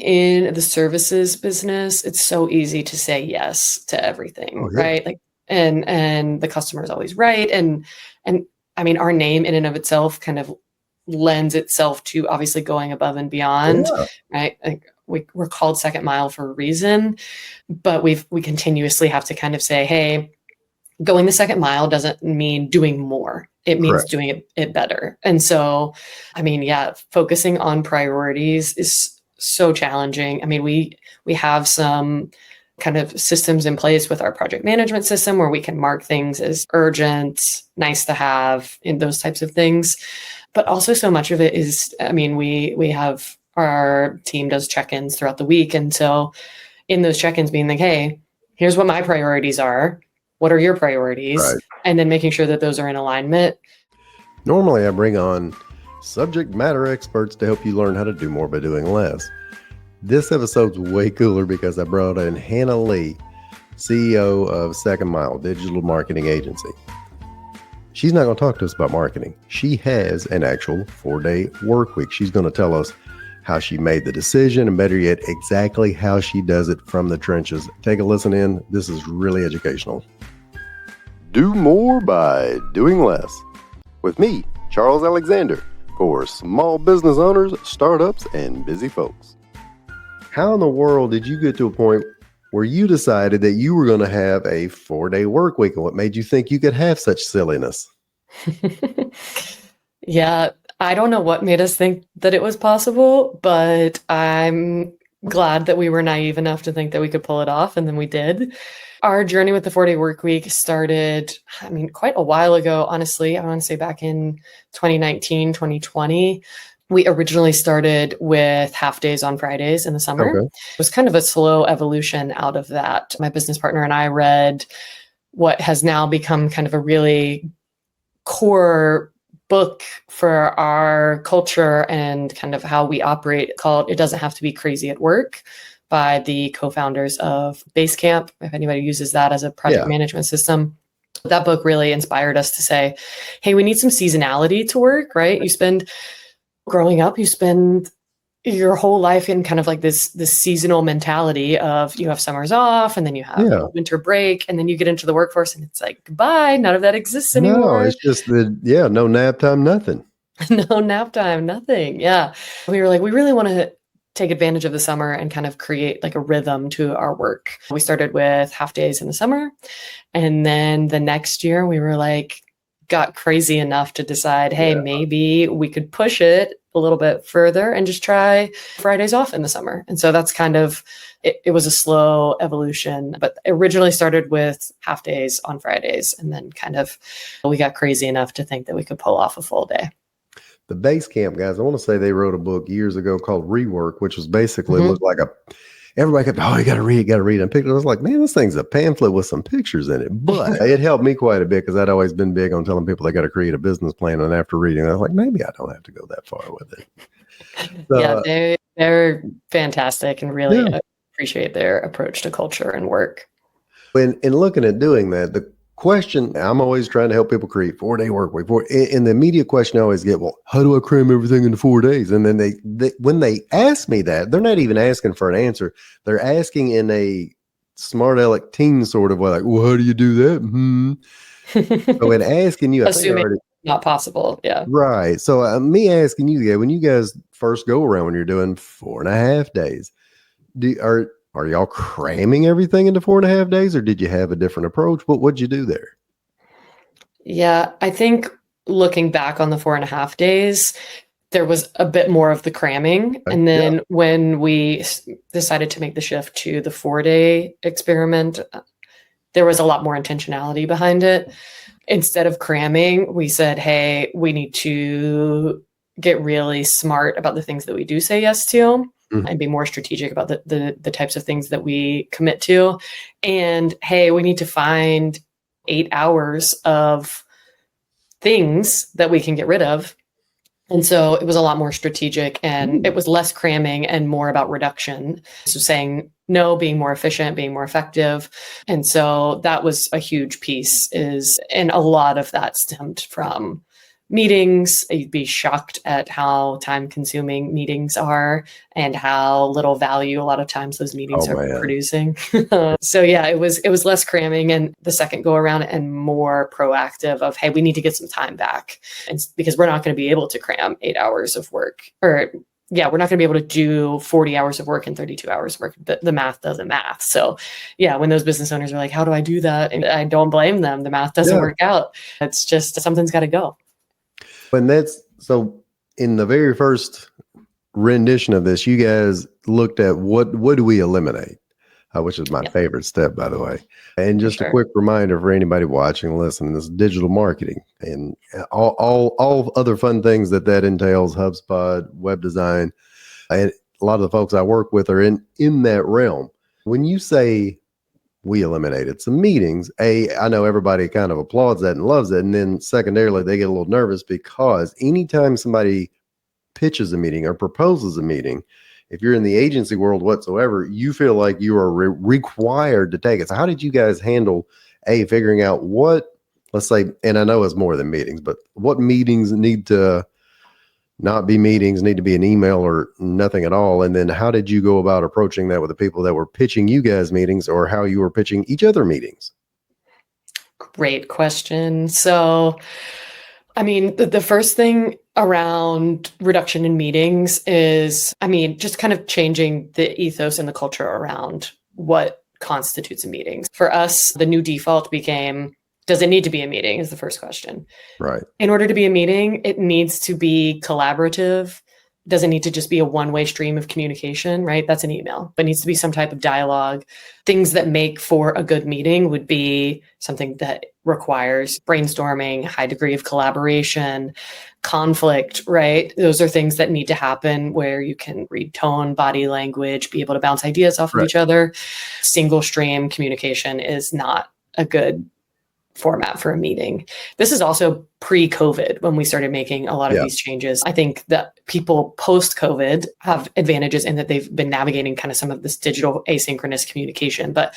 In the services business, it's so easy to say yes to everything, Oh, yeah. right? Like, and the customer is always right. And I mean, our name in and of itself kind of lends itself to obviously going above and beyond, Yeah. right? Like we're called Second Mile for a reason, but we continuously have to kind of say, hey, going the second mile doesn't mean doing more. It means Correct. doing it better. And so, I mean, yeah, focusing on priorities is so challenging. I mean, we have some kind of systems in place with our project management system where we can mark things as urgent, nice to have, and those types of things. But also so much of it is, I mean, we have our team does check-ins throughout the week. And so in those check-ins being like, hey, here's what my priorities are. What are your priorities? Right. And then making sure that those are in alignment. Normally, I bring on subject matter experts to help you learn how to do more by doing less. This episode's way cooler because I brought in Hannah Lee, CEO of Second Mile Digital Marketing Agency. She's not going to talk to us about marketing. She has an actual 4-day work week. She's going to tell us how she made the decision, and better yet, exactly how she does it from the trenches. Take a listen in. This is really educational. Do more by doing less. With me, Charles Alexander, for small business owners, startups, and busy folks. How in the world did you get to a point where you decided that you were going to have a 4-day work week, and what made you think you could have such silliness? Yeah, I don't know what made us think that it was possible, but I'm glad that we were naive enough to think that we could pull it off, and then we did. Our journey with the 4-day work week started, I mean, quite a while ago, honestly. I want to say back in 2019, 2020. We originally started with half days on Fridays in the summer. Okay. It was kind of a slow evolution out of that. My business partner and I read what has now become kind of a really core book for our culture and kind of how we operate, called It Doesn't Have to Be Crazy at Work, by the co-founders of Basecamp, if anybody uses that as a project management system. That book really inspired us to say, hey, we need some seasonality to work, right? Growing up, you spend your whole life in kind of like this seasonal mentality of you have summers off and then you have a winter break and then you get into the workforce and it's like, goodbye, none of that exists anymore. No, it's just no nap time, nothing. No nap time, nothing. Yeah. We were like, we really want to take advantage of the summer and kind of create like a rhythm to our work. We started with half days in the summer. And then the next year we were like, got crazy enough to decide, hey, maybe we could push it a little bit further and just try Fridays off in the summer. And so that's kind of, it was a slow evolution, but it originally started with half days on Fridays. And then kind of, we got crazy enough to think that we could pull off a full day. The Basecamp guys, I want to say they wrote a book years ago called Rework, which was basically looked like everybody kept, you got to read. And picked it. I was like, man, this thing's a pamphlet with some pictures in it. But it helped me quite a bit because I'd always been big on telling people they got to create a business plan. And after reading, I was like, maybe I don't have to go that far with it. So, yeah, they're fantastic and really appreciate their approach to culture and work. In looking at doing that, the question, I'm always trying to help people create 4-day work week. And the immediate question I always get, well, how do I cram everything into 4 days? And then they when they ask me that, they're not even asking for an answer. They're asking in a smart aleck teen sort of way, like, well, how do you do that? So in asking you, assuming not possible. Yeah. Right. So me asking you, when you guys first go around, when you're doing 4.5 days, are y'all cramming everything into 4.5 days, or did you have a different approach? What'd you do there? Yeah, I think looking back on the 4.5 days, there was a bit more of the cramming. And then when we decided to make the shift to the 4-day experiment, there was a lot more intentionality behind it. Instead of cramming, we said, hey, we need to get really smart about the things that we do say yes to. And be more strategic about the types of things that we commit to. And hey, we need to find 8 hours of things that we can get rid of. And so it was a lot more strategic and it was less cramming and more about reduction. So saying no, being more efficient, being more effective. And so that was a huge piece and a lot of that stemmed from meetings. You'd be shocked at how time consuming meetings are and how little value a lot of times those meetings are producing. So yeah, it was less cramming and the second go around and more proactive of, hey, we need to get some time back. And because we're not going to be able to cram 8 hours of work we're not going to be able to do 40 hours of work and 32 hours of work. The math doesn't math. So yeah, when those business owners are like, how do I do that? And I don't blame them. The math doesn't work out. It's just something's got to go. And that's so in the very first rendition of this, you guys looked at what do we eliminate, which is my favorite step, by the way. And just a quick reminder for anybody watching, listening, this is digital marketing and all other fun things that entails, HubSpot, web design. And a lot of the folks I work with are in that realm. When you say we eliminated some meetings, I know everybody kind of applauds that and loves it. And then secondarily, they get a little nervous because anytime somebody pitches a meeting or proposes a meeting, if you're in the agency world whatsoever, you feel like you are required to take it. So how did you guys handle figuring out what, let's say, and I know it's more than meetings, but what meetings need to not be meetings, need to be an email or nothing at all? And then how did you go about approaching that with the people that were pitching you guys meetings or how you were pitching each other meetings? Great question. So, I mean, the first thing around reduction in meetings is, just kind of changing the ethos and the culture around what constitutes a meeting. For us, the new default became, does it need to be a meeting is the first question. Right. In order to be a meeting, it needs to be collaborative. Doesn't need to just be a one-way stream of communication, right? That's an email, but it needs to be some type of dialogue. Things that make for a good meeting would be something that requires brainstorming, high degree of collaboration, conflict, right? Those are things that need to happen where you can read tone, body language, be able to bounce ideas off of each other. Single stream communication is not a good format for a meeting. This is also pre-COVID when we started making a lot of these changes. I think that people post-COVID have advantages in that they've been navigating kind of some of this digital asynchronous communication. But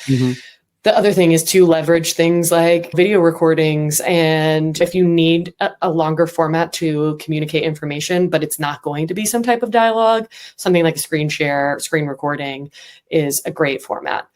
the other thing is to leverage things like video recordings. And if you need a longer format to communicate information, but it's not going to be some type of dialogue, something like a screen share, screen recording is a great format.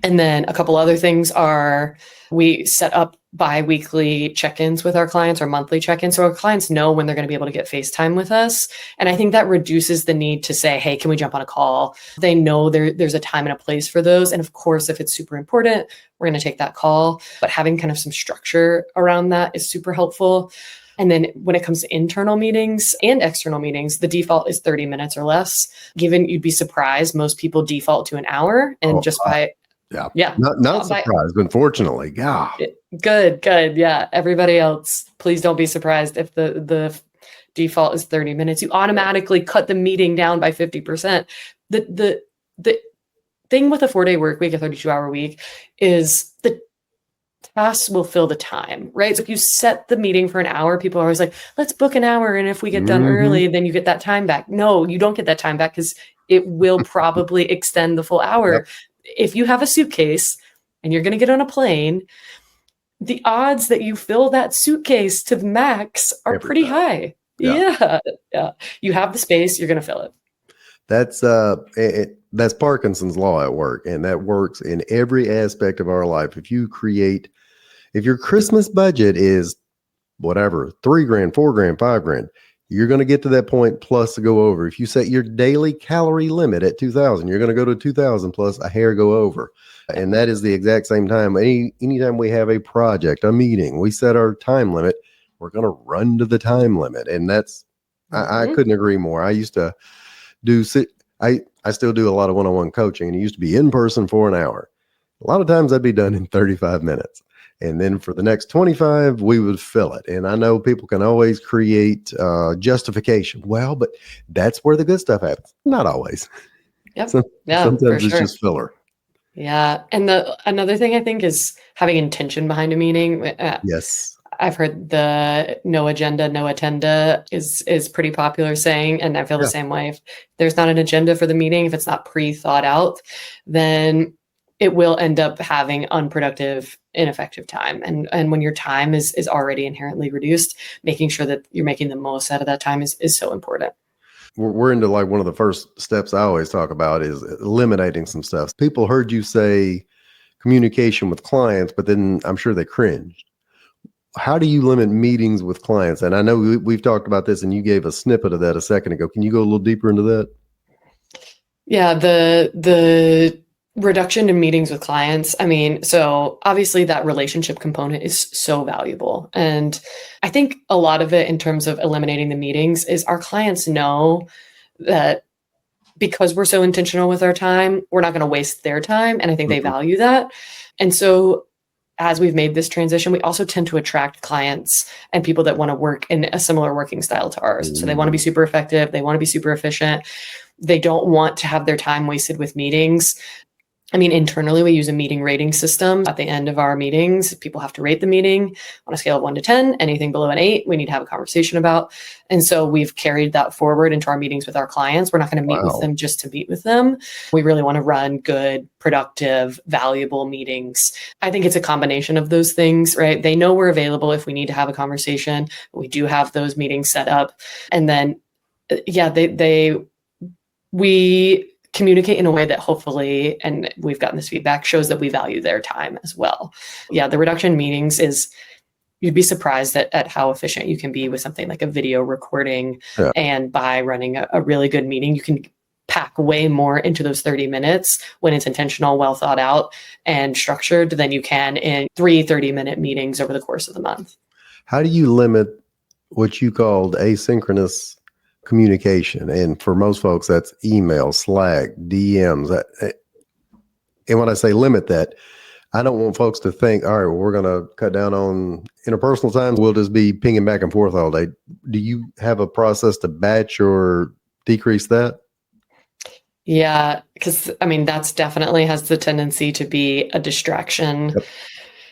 And then a couple other things are we set up bi-weekly check-ins with our clients or monthly check-ins. So our clients know when they're going to be able to get FaceTime with us. And I think that reduces the need to say, hey, can we jump on a call? They know there's a time and a place for those. And of course, if it's super important, we're going to take that call. But having kind of some structure around that is super helpful. And then when it comes to internal meetings and external meetings, the default is 30 minutes or less. Given you'd be surprised, most people default to an hour. And Not surprised, unfortunately. Yeah. Good. Yeah. Everybody else, please don't be surprised if the default is 30 minutes. You automatically cut the meeting down by 50%. The thing with a 4-day work week, a 32-hour week, is the tasks will fill the time, right? So if you set the meeting for an hour, people are always like, let's book an hour. And if we get done early, then you get that time back. No, you don't get that time back because it will probably extend the full hour. Yep. If you have a suitcase and you're going to get on a plane, the odds that you fill that suitcase to the max are pretty high. Yeah. You have the space, you're going to fill it. That's Parkinson's law at work. And that works in every aspect of our life. If your Christmas budget is whatever, $3,000, $4,000, $5,000, you're going to get to that point plus to go over. If you set your daily calorie limit at 2,000, you're going to go to 2,000 plus a hair go over. And that is the exact same time. Anytime we have a project, a meeting, we set our time limit, we're going to run to the time limit. And that's, I couldn't agree more. I used to I still do a lot of one-on-one coaching, and it used to be in person for an hour. A lot of times I'd be done in 35 minutes. And then for the next 25, we would fill it. And I know people can always create justification. Well, but that's where the good stuff happens. Not always. Yep. Sometimes it's just filler. Yeah. And another thing I think is having intention behind a meeting. Yes. I've heard the no agenda, no attenda is pretty popular saying, and I feel the same way. If there's not an agenda for the meeting, if it's not pre-thought out, then it will end up having unproductive ineffective time. And when your time is already inherently reduced, making sure that you're making the most out of that time is so important. We're into like one of the first steps I always talk about is eliminating some stuff. People heard you say communication with clients, but then I'm sure they cringed. How do you limit meetings with clients? And I know we've talked about this and you gave a snippet of that a second ago. Can you go a little deeper into that? Yeah, the reduction in meetings with clients. I mean, so obviously that relationship component is so valuable. And I think a lot of it in terms of eliminating the meetings is our clients know that because we're so intentional with our time, we're not going to waste their time. And I think they value that. And so as we've made this transition, we also tend to attract clients and people that want to work in a similar working style to ours. So they want to be super effective. They want to be super efficient. They don't want to have their time wasted with meetings. I mean, internally, we use a meeting rating system. At the end of our meetings, people have to rate the meeting on a scale of 1 to 10. Anything below an 8, we need to have a conversation about. And so we've carried that forward into our meetings with our clients. We're not going to meet with them just to meet with them. We really want to run good, productive, valuable meetings. I think it's a combination of those things, right? They know we're available if we need to have a conversation. We do have those meetings set up. And then, we communicate in a way that hopefully, and we've gotten this feedback, shows that we value their time as well. Yeah, the reduction in meetings is, you'd be surprised at how efficient you can be with something like a video recording. Yeah. And by running a really good meeting, you can pack way more into those 30 minutes when it's intentional, well thought out, and structured than you can in 3 30-minute meetings over the course of the month. How do you limit what you called asynchronous communication? And for most folks, that's email, Slack, DMs. And when I say limit that, I don't want folks to think, all right, well, we're going to cut down on interpersonal time. We'll just be pinging back and forth all day. Do you have a process to batch or decrease that? Yeah, because I mean, that's definitely has the tendency to be a distraction. Yep.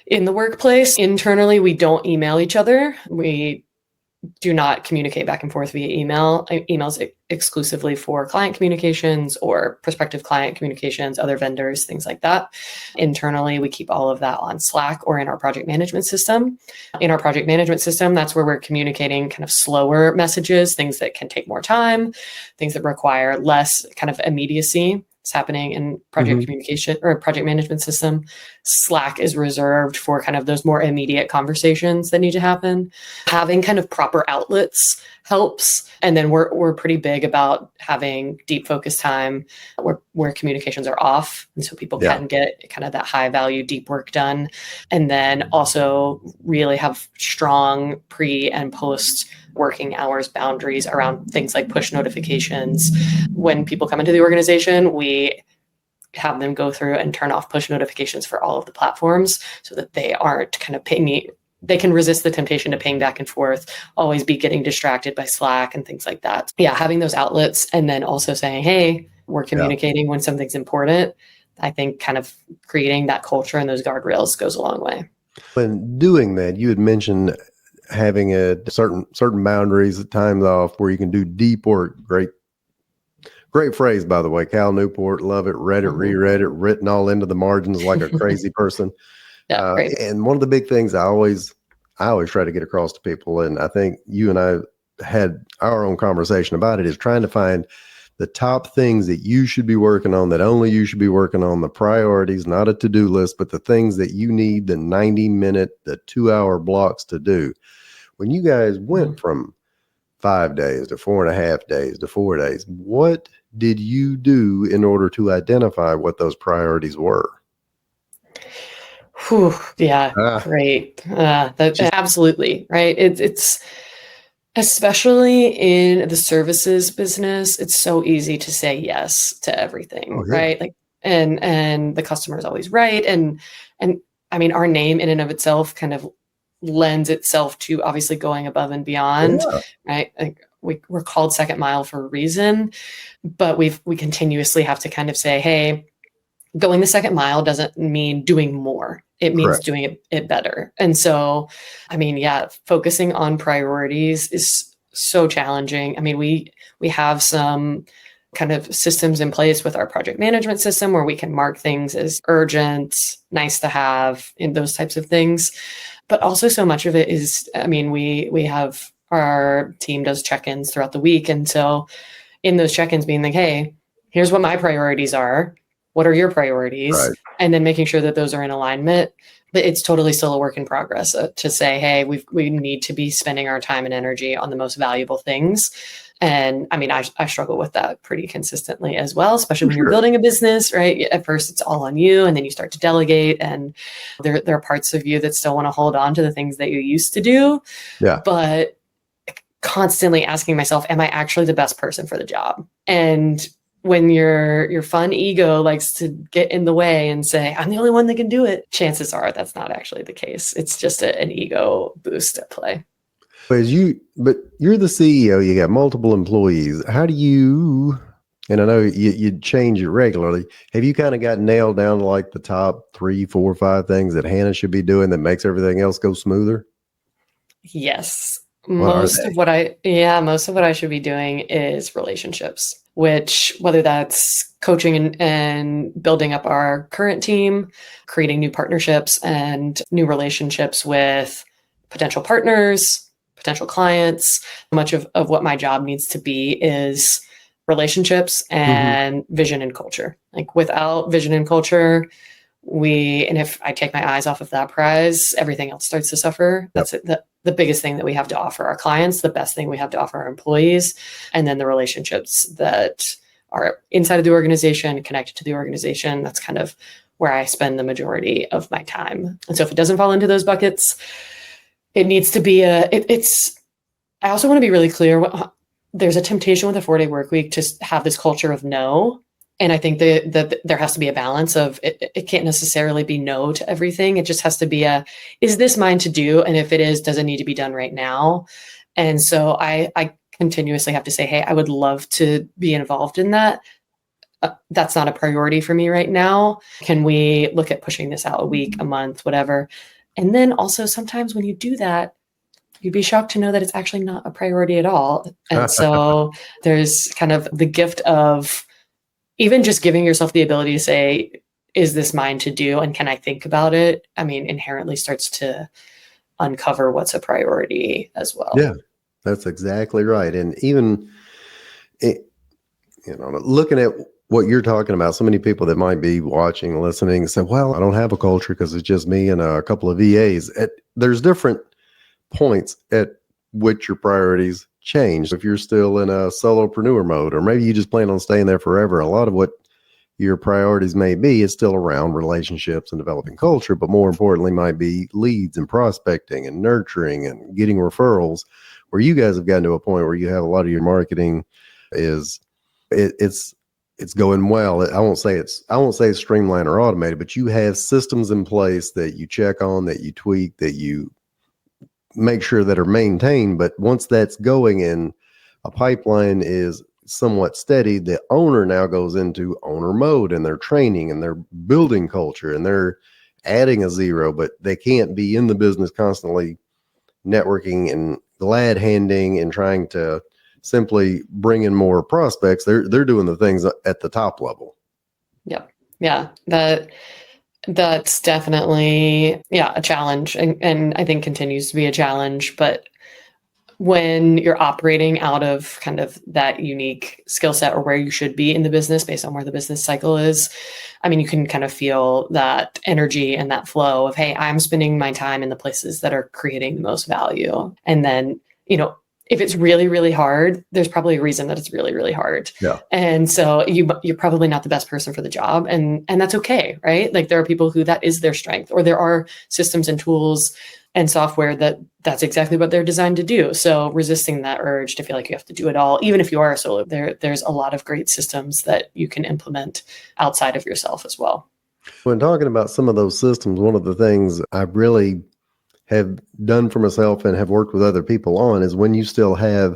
In the workplace. Internally, we don't email each other. We do not communicate back and forth via email. Emails exclusively for client communications or prospective client communications, other vendors, things like that. Internally, we keep all of that on Slack or in our project management system. In our project management system, that's where we're communicating kind of slower messages, things that can take more time, things that require less kind of immediacy. It's happening in project communication or project management system. Slack is reserved for kind of those more immediate conversations that need to happen. Having kind of proper outlets helps. And then we're pretty big about having deep focus time where communications are off. And so people can get kind of that high value, deep work done. And then also really have strong pre and post working hours boundaries around things like push notifications. When people come into the organization, we have them go through and turn off push notifications for all of the platforms so that they aren't kind of pinging. They can resist the temptation to ping back and forth, always be getting distracted by Slack and things like that. Yeah, having those outlets and then also saying, hey, we're communicating when something's important. I think kind of creating that culture and those guardrails goes a long way. When doing that, you had mentioned having a certain boundaries, times off where you can do deep work. Great phrase, by the way. Cal Newport, love it, read it, reread it, written all into the margins like a crazy person. Yeah, and one of the big things I always try to get across to people, and I think you and I had our own conversation about it, is trying to find the top things that you should be working on, that only you should be working on, the priorities, not a to-do list, but the things that you need the 90-minute, the 2-hour blocks to do. When you guys went from 5 days to 4.5 days to 4 days, what did you do in order to identify what those priorities were? Whew, yeah, great. Absolutely, right? It's especially in the services business, it's so easy to say yes to everything, right? Like, and the customer is always right. And I mean, our name in and of itself kind of lends itself to obviously going above and beyond, right? Like we're called Second Mile for a reason, but we continuously have to kind of say, hey, going the second mile doesn't mean doing more. It means doing it better. And so, I mean, focusing on priorities is so challenging. I mean, we have some kind of systems in place with our project management system where we can mark things as urgent, nice to have, and those types of things. But also so much of it is, I mean, we have our team does check-ins throughout the week. And so in those check-ins being like, hey, here's what my priorities are. What are your priorities? Right. And then making sure that those are in alignment. But it's totally still a work in progress to say, hey, we need to be spending our time and energy on the most valuable things. And I mean, I struggle with that pretty consistently as well, especially when you're building a business, right? At first it's all on you, and then you start to delegate, and there are parts of you that still want to hold on to the things that you used to do. Yeah. But constantly asking myself, am I actually the best person for the job? And when your fun ego likes to get in the way and say, I'm the only one that can do it, chances are that's not actually the case. It's just an ego boost at play. But you're the CEO, you got multiple employees. How do you, and I know you change it regularly, have you kind of got nailed down to like the top 3, 4, 5 things that Hannah should be doing that makes everything else go smoother? Yes. Most of what I should be doing is relationships, which whether that's coaching and building up our current team, creating new partnerships and new relationships with potential partners, potential clients. Much of what my job needs to be is relationships and vision and culture. Like without vision and culture, and if I take my eyes off of that prize, everything else starts to suffer. That's the biggest thing that we have to offer our clients, the best thing we have to offer our employees, and then the relationships that are inside of the organization, connected to the organization. That's kind of where I spend the majority of my time. And so if it doesn't fall into those buckets, it needs to be I also want to be really clear. There's a temptation with a 4-day work week to have this culture of no. And I think that there has to be a balance of it can't necessarily be no to everything. It just has to be is this mine to do? And if it is, does it need to be done right now? And so I continuously have to say, hey, I would love to be involved in that. That's not a priority for me right now. Can we look at pushing this out a week, a month, whatever? And then also sometimes when you do that, you'd be shocked to know that it's actually not a priority at all. And so there's kind of the gift of even just giving yourself the ability to say, is this mine to do? And can I think about it? I mean, inherently starts to uncover what's a priority as well. Yeah, that's exactly right. And even, looking at what you're talking about, so many people that might be watching, listening, say, well, I don't have a culture because it's just me and a couple of VAs. There's different points at which your priorities change. If you're still in a solopreneur mode, or maybe you just plan on staying there forever, a lot of what your priorities may be is still around relationships and developing culture, but more importantly might be leads and prospecting and nurturing and getting referrals, where you guys have gotten to a point where you have a lot of your marketing it's going well. I won't say it's streamlined or automated, but you have systems in place that you check on, that you tweak, that you make sure that are maintained. But once that's going and a pipeline is somewhat steady, the owner now goes into owner mode, and they're training and they're building culture and they're adding a zero, but they can't be in the business constantly networking and glad handing and trying to simply bring in more prospects. They're doing the things at the top level. Yep. Yeah. That's definitely, a challenge, and I think continues to be a challenge. But when you're operating out of kind of that unique skill set, or where you should be in the business based on where the business cycle is, I mean, you can kind of feel that energy and that flow of, hey, I'm spending my time in the places that are creating the most value. And then, if it's really, really hard, there's probably a reason that it's really, really hard. Yeah. And so you're probably not the best person for the job. And that's okay, right? Like there are people who that is their strength, or there are systems and tools and software that's exactly what they're designed to do. So resisting that urge to feel like you have to do it all, even if you are a solo, there's a lot of great systems that you can implement outside of yourself as well. When talking about some of those systems, one of the things I really have done for myself and have worked with other people on is when you still have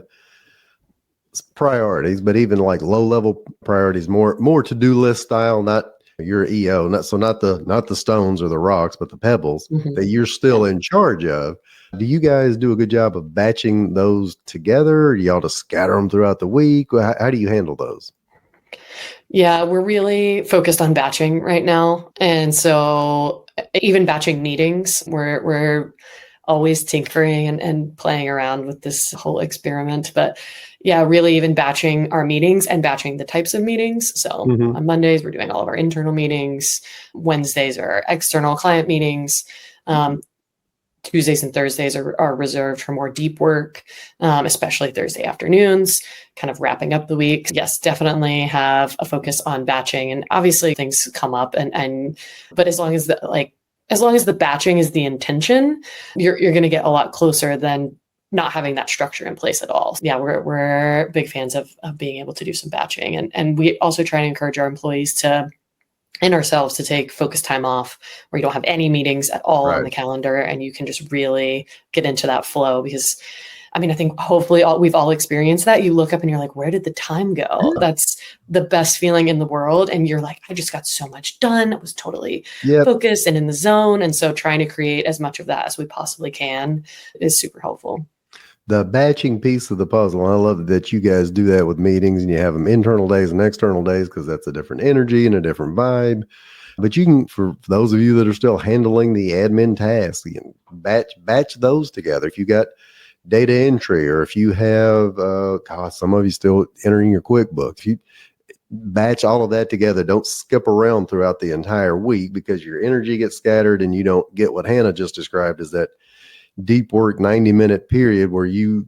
priorities, but even like low level priorities, more to-do list style, not your EO, not the stones or the rocks, but the pebbles that you're still in charge of. Do you guys do a good job of batching those together? Or do y'all just scatter them throughout the week? How do you handle those? Yeah, we're really focused on batching right now. And so even batching meetings, we're always tinkering and playing around with this whole experiment. But yeah, really even batching our meetings and batching the types of meetings. So Mm-hmm. on Mondays, we're doing all of our internal meetings. Wednesdays are external client meetings. Tuesdays and Thursdays are reserved for more deep work, especially Thursday afternoons, kind of wrapping up the week. Yes, definitely have a focus on batching. And obviously things come up but as long as the batching is the intention, you're going to get a lot closer than not having that structure in place at all. Yeah, we're big fans of being able to do some batching. And we also try to encourage our employees and ourselves to take focused time off where you don't have any meetings at all on Right. the calendar and you can just really get into that flow. Because I mean, I think hopefully we've all experienced that. You look up and you're like, where did the time go? That's the best feeling in the world. And you're like, I just got so much done. I was totally Yep. focused and in the zone. And so trying to create as much of that as we possibly can is super helpful. The batching piece of the puzzle. I love that you guys do that with meetings and you have them internal days and external days because that's a different energy and a different vibe. But you can, for those of you that are still handling the admin tasks, you can batch those together. If you got data entry, or if you have, some of you still entering your QuickBooks, if you batch all of that together, don't skip around throughout the entire week because your energy gets scattered and you don't get what Hannah just described as that deep work 90-minute period where you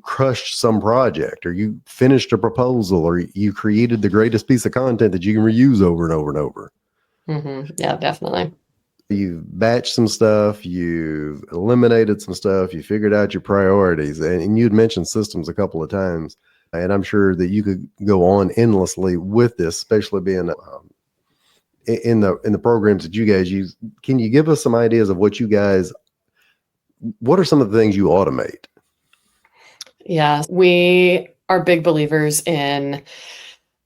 crushed some project, or you finished a proposal, or you created the greatest piece of content that you can reuse over and over and over. Mm-hmm. Yeah, definitely. You've batched some stuff, you've eliminated some stuff, you figured out your priorities, and you'd mentioned systems a couple of times, and I'm sure that you could go on endlessly with this, especially being in the programs that you guys use. Can you give us some ideas of what are some of the things you automate? Yeah, we are big believers in,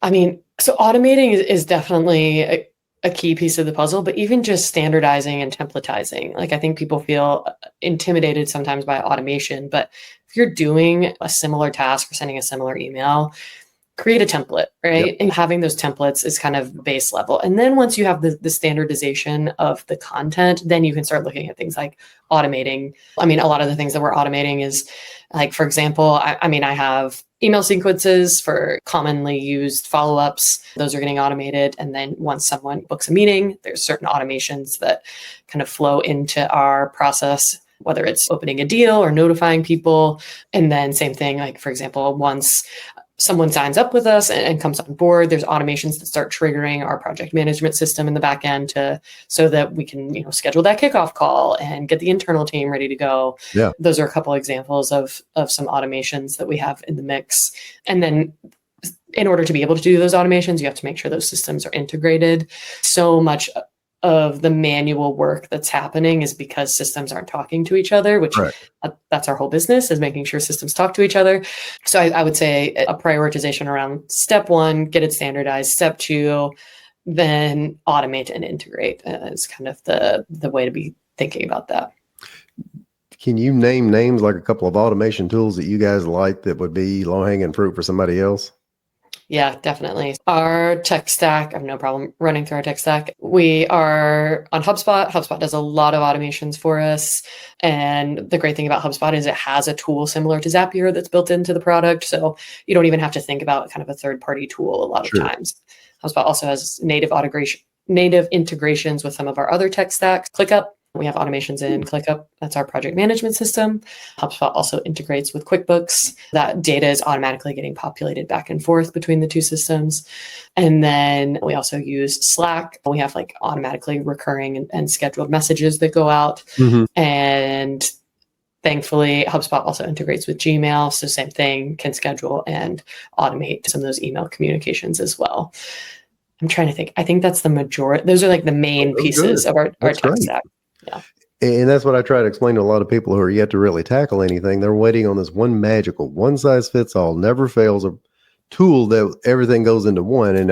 so automating is definitely a key piece of the puzzle, but even just standardizing and templatizing. Like, I think people feel intimidated sometimes by automation, but if you're doing a similar task or sending a similar email, create a template, right? Yep. And having those templates is kind of base level. And then once you have the standardization of the content, then you can start looking at things like automating. I mean, a lot of the things that we're automating is like, for example, I have email sequences for commonly used follow-ups. Those are getting automated. And then once someone books a meeting, there's certain automations that kind of flow into our process, whether it's opening a deal or notifying people. And then same thing, like, for example, once someone signs up with us and comes on board, there's automations that start triggering our project management system in the back end so that we can, schedule that kickoff call and get the internal team ready to go. Yeah. Those are a couple of examples of some automations that we have in the mix. And then in order to be able to do those automations, you have to make sure those systems are integrated. So much of the manual work that's happening is because systems aren't talking to each other, which that's our whole business, is making sure systems talk to each other. So I would say a prioritization around step one, get it standardized. Step two, then automate and integrate is kind of the way to be thinking about that. Can you name names, like a couple of automation tools that you guys like that would be low-hanging fruit for somebody else? Yeah, definitely. Our tech stack, I have no problem running through our tech stack. We are on HubSpot. HubSpot does a lot of automations for us. And the great thing about HubSpot is it has a tool similar to Zapier that's built into the product. So you don't even have to think about kind of a third-party tool a lot of times. HubSpot also has native integrations with some of our other tech stacks. ClickUp, we have automations in ClickUp. That's our project management system. HubSpot also integrates with QuickBooks. That data is automatically getting populated back and forth between the two systems. And then we also use Slack. We have like automatically recurring and scheduled messages that go out. Mm-hmm. And thankfully, HubSpot also integrates with Gmail. So same thing, can schedule and automate some of those email communications as well. I'm trying to think. I think that's the majority. Those are like the main pieces of our tech stack. Yeah. And that's what I try to explain to a lot of people who are yet to really tackle anything. They're waiting on this one magical, one size fits all, never fails a tool that everything goes into one. And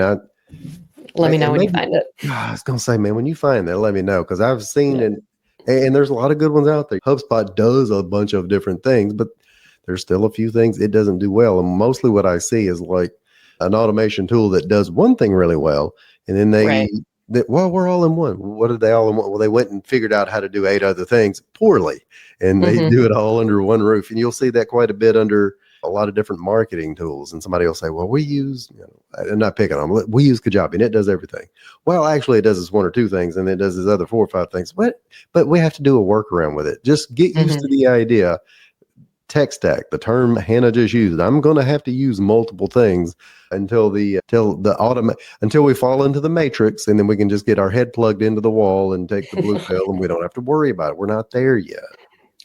let me know when you find it. I was going to say, man, when you find that, let me know. Cause I've seen and there's a lot of good ones out there. HubSpot does a bunch of different things, but there's still a few things it doesn't do well. And mostly what I see is like an automation tool that does one thing really well. And then Right. well, we're all in one. What are they all in one? Well, they went and figured out how to do 8 other things poorly, and they Mm-hmm. do it all under one roof. And you'll see that quite a bit under a lot of different marketing tools. And somebody will say, well, we use, I'm not picking on them, we use Kajabi and it does everything. Well, actually, it does this 1 or 2 things, and then it does this other 4 or 5 things. But we have to do a workaround with it. Just get used to the idea. Tech stack, the term Hannah just used. I'm going to have to use multiple things until we fall into the matrix, and then we can just get our head plugged into the wall and take the blue pill, and we don't have to worry about it. We're not there yet.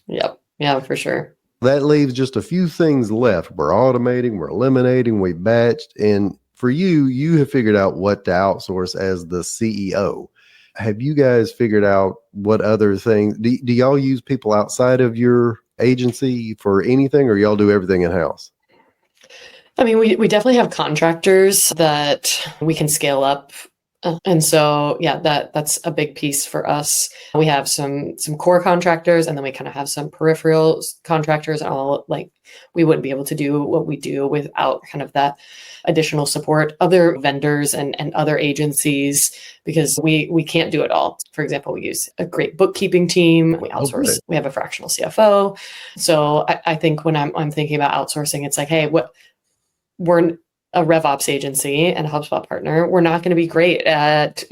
Yep. Yeah, for sure. That leaves just a few things left. We're automating, we're eliminating, we batched, and for you have figured out what to outsource as the CEO. Have you guys figured out what other things? Do y'all use people outside of your agency for anything, or y'all do everything in-house? I mean, we definitely have contractors that we can scale up. And so, yeah, that's a big piece for us. We have some core contractors, and then we kind of have some peripheral contractors, and all, like, we wouldn't be able to do what we do without kind of that additional support, other vendors and other agencies, because we can't do it all. For example, we use a great bookkeeping team. We outsource. We have a fractional CFO. So I think when I'm thinking about outsourcing, it's like, hey, we're a RevOps agency and a HubSpot partner. We're not going to be great at,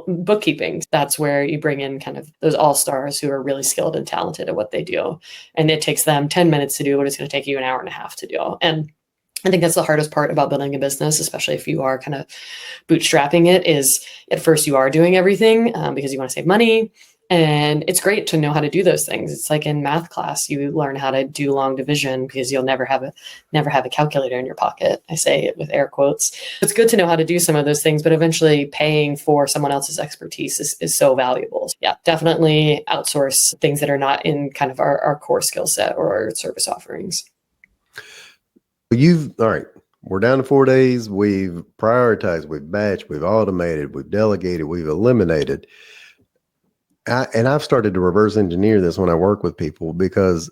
bookkeeping. That's where you bring in kind of those all-stars who are really skilled and talented at what they do. And it takes them 10 minutes to do what it's going to take you an hour and a half to do. And I think that's the hardest part about building a business, especially if you are kind of bootstrapping it, is at first you are doing everything because you want to save money. And it's great to know how to do those things. It's like in math class, you learn how to do long division because you'll never have a calculator in your pocket. I say it with air quotes. It's good to know how to do some of those things, but eventually paying for someone else's expertise is so valuable. Yeah, definitely outsource things that are not in kind of our core skill set or our service offerings. All right. We're down to 4 days. We've prioritized, we've batched, we've automated, we've delegated, we've eliminated. And I've started to reverse engineer this when I work with people, because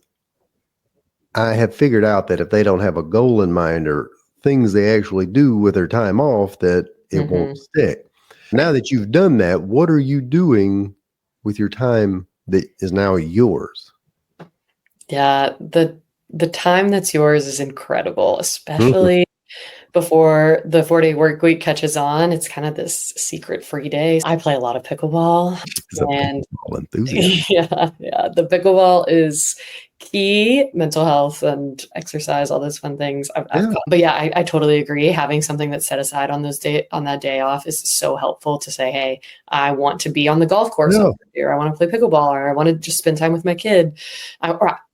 I have figured out that if they don't have a goal in mind or things they actually do with their time off, that it won't stick. Now that you've done that, what are you doing with your time that is now yours? Yeah, the time that's yours is incredidible, especially before the 4-day work week catches on. It's kind of this secret free day. I play a lot of pickleball. And pickleball enthusiast. Yeah. The pickleball is key, mental health and exercise, all those fun things. But yeah, I totally agree. Having something that's set aside on that day off is so helpful to say, hey, I want to be on the golf course over here. I want to play pickleball, or I want to just spend time with my kid.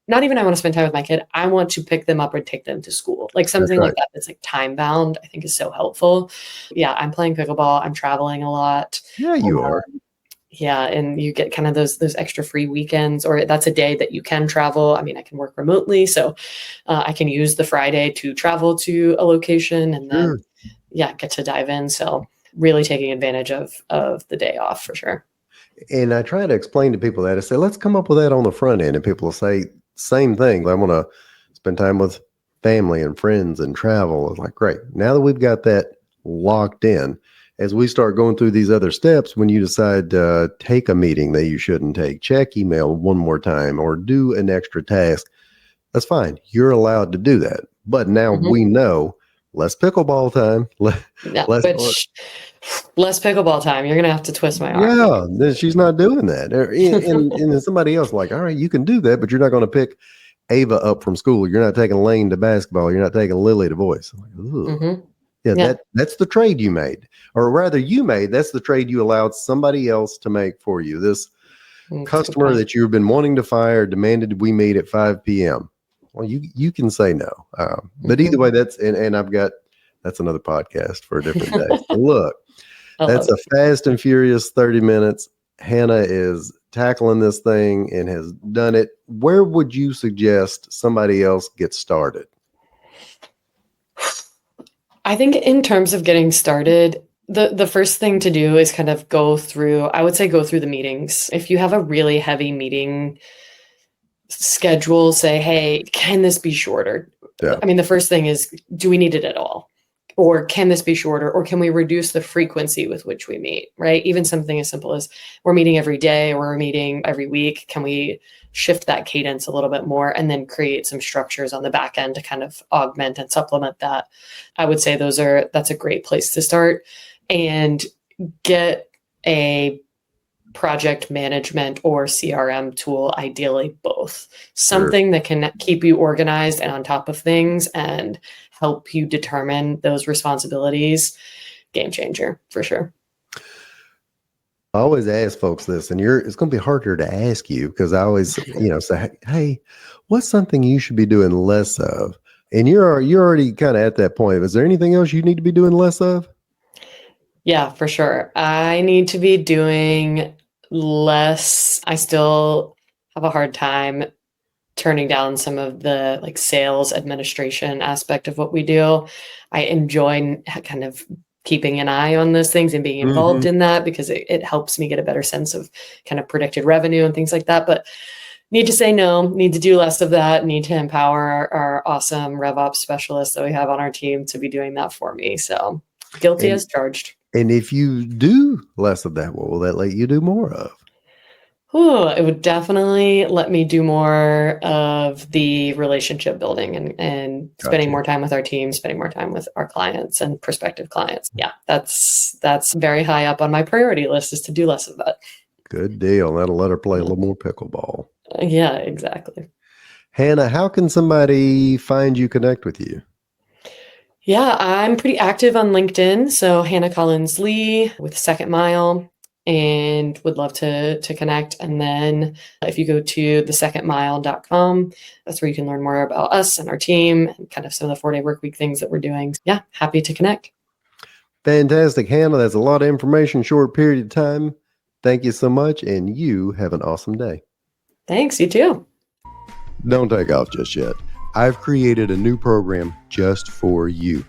Not even I want to spend time with my kid. I want to pick them up or take them to school. Like something like that that's like time bound, I think is so helpful. Yeah, I'm playing pickleball. I'm traveling a lot. Yeah, you are. Yeah, and you get kind of those extra free weekends, or that's a day that you can travel. I mean, I can work remotely, so I can use the Friday to travel to a location and then get to dive in. So really taking advantage of the day off for sure. And I try to explain to people that I say, let's come up with that on the front end. And people will say same thing. I want to spend time with family and friends and travel. It's like, great. Now that we've got that locked in, as we start going through these other steps, when you decide to take a meeting that you shouldn't take, check email one more time, or do an extra task, that's fine. You're allowed to do that. But now we know less pickleball time. Less pickleball time. You're going to have to twist my arm. Yeah, then she's not doing that. And then somebody else like, all right, you can do that, but you're not going to pick Ava up from school. You're not taking Lane to basketball. You're not taking Lily to voice. Like, that's the trade you made. Or rather, that's the trade you allowed somebody else to make for you. This customer that you've been wanting to fire demanded we meet at 5 p.m. Well, you can say no. But either way, that's another podcast for a different day. So look, that's a fast and furious 30 minutes. Hannah is tackling this thing and has done it. Where would you suggest somebody else get started? I think in terms of getting started, the first thing to do is kind of go through the meetings. If you have a really heavy meeting schedule, say, hey, can this be shorter? Yeah. I mean, the first thing is, do we need it at all? Or can this be shorter? Or can we reduce the frequency with which we meet, right? Even something as simple as we're meeting every day or we're meeting every week. Can we shift that cadence a little bit more and then create some structures on the back end to kind of augment and supplement that? I would say that's a great place to start, and get a project management or CRM tool, ideally both. Something that can keep you organized and on top of things and help you determine those responsibilities. Game changer for sure. I always ask folks this, and it's going to be harder to ask you because I always, say, hey, what's something you should be doing less of? And you're already kind of at that point. Is there anything else you need to be doing less of? Yeah, for sure. I need to be doing less. I still have a hard time turning down some of the like sales administration aspect of what we do. I enjoy kind of keeping an eye on those things and being involved in that because it helps me get a better sense of kind of predicted revenue and things like that. But need to say no, need to do less of that, need to empower our awesome RevOps specialists that we have on our team to be doing that for me. So guilty as charged. And if you do less of that, what will that let you do more of? It would definitely let me do more of the relationship building and spending more time with our team, spending more time with our clients and prospective clients. Yeah, that's very high up on my priority list, is to do less of that. Good deal. That'll let her play a little more pickleball. Yeah, exactly. Hannah, how can somebody find you, connect with you? Yeah, I'm pretty active on LinkedIn. So Hannah Collins Lee with Second Mile, and would love to connect. And then if you go to thesecondmile.com, that's where you can learn more about us and our team and kind of some of the 4-day work week things that we're doing. Yeah, happy to connect. Fantastic, Hannah. That's a lot of information, short period of time. Thank you so much, and you have an awesome day. Thanks, you too. Don't take off just yet. I've created a new program just for you,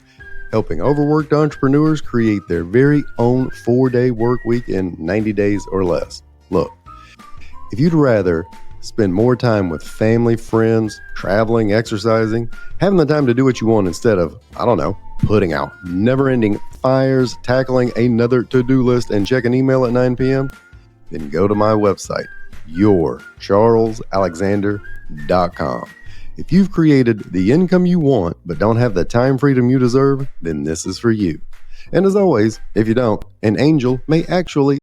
helping overworked entrepreneurs create their very own 4-day work week in 90 days or less. Look, if you'd rather spend more time with family, friends, traveling, exercising, having the time to do what you want instead of, putting out never-ending fires, tackling another to-do list, and checking email at 9 p.m., then go to my website, yourcharlesalexander.com. If you've created the income you want but don't have the time freedom you deserve, then this is for you. And as always, if you don't, an angel may actually